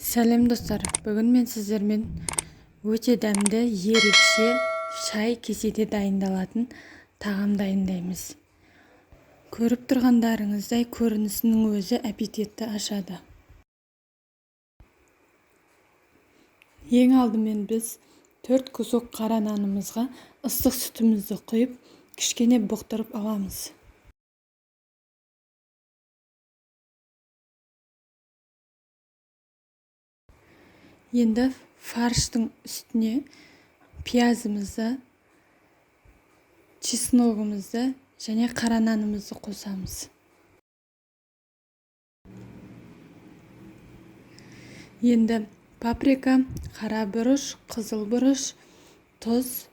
Сәлем достар, бүгін мен сіздермен өте дәмді, ерекше шай кеседе дайындалатын тағам дайындаймыз. Көріп тұрғандарыңыздай көрінісінің өзі аппетитті ашады. Ең алдымен біз 4 кусок қара нанымызға ыстық сүтімізді құйып, кішкене бұқтырып аламыз. Енді фарштың үстіне пиязымызды, чесногымызды және қара нанымызды қосамыз. Енді паприка, қара бұрыш, қызыл бұрыш, тұз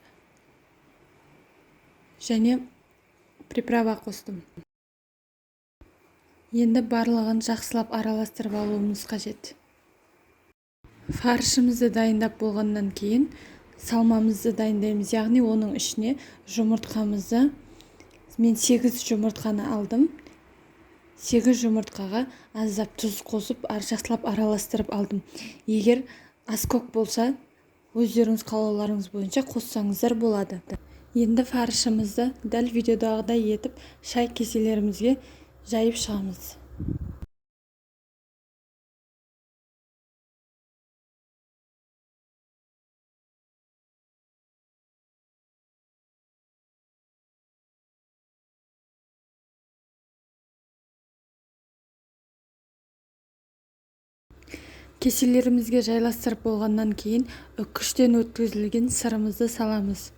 және приправа қостым. Енді барлығын жақсылап араластырып алуымыз қажет. Фаршымызды дайындап болғаннан кейін салмамызды дайындаймыз, яғни оның ішіне жұмыртқамызды, мен 8 жұмыртқаны алдым. 8 жұмыртқаға аздап тұз қосып, жақсылап араластырып алдым. Егер аскөк болса, өздеріңіз қалауларыңыз бойынша қоссаңыздар болады. Енді фаршымызды дәл видеодағыдай етіп шай кеселерімізге жайып шығамыз. Кеселерімізге жайластырып болғаннан кейін үккіштен өткізілген сырымызды саламыз.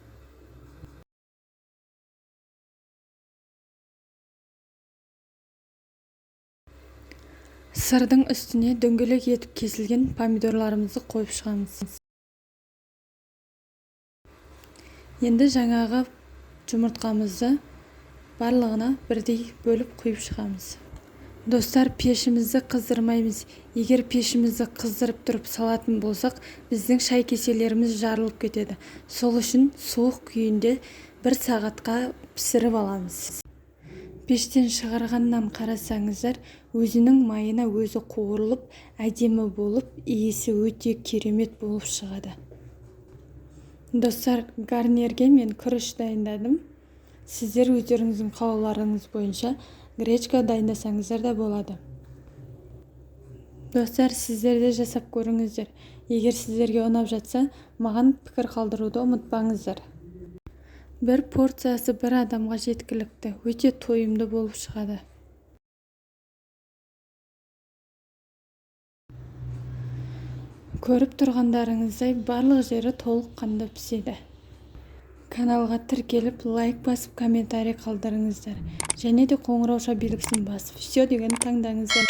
Сырдың үстіне дөңгелек етіп кесілген помидорларымызды қойып шығамыз. Енді жаңағы жұмыртқамызды барлығына бірдей бөліп құйып шығамыз. Достар, пешімізді қыздырмаймыз. Егер пешімізді қыздырып тұрып салатын болсақ, біздің шай кеселеріміз жарылып кетеді. Сол үшін суық күйінде 1 сағатқа пісіріп аламыз. Пештен шығарғаннан қарасаңыздар, өзінің майына өзі қуырылып, әдемі болып, иісі өте керемет болып шығады. Достар, гарнирге мен күріш дайындадым. Сіздер өздеріңіздің қалауларыңыз бойынша гречка дайындасаңыздар да болады. Достар, сіздер де жасап көріңіздер. Егер сіздерге ұнап жатса, маған пікір қалдыруды ұмытпаңыздар. Бір порциясы бір адамға жеткілікті, өте тойымды болып шығады. Көріп тұрғандарыңыздай барлық жері толыққанды піседі. Каналға тіркеліп, лайк басып, комментарий қалдырыңыздар. Және де қоңырауша белгісін басып, все деген таңдаңыздар.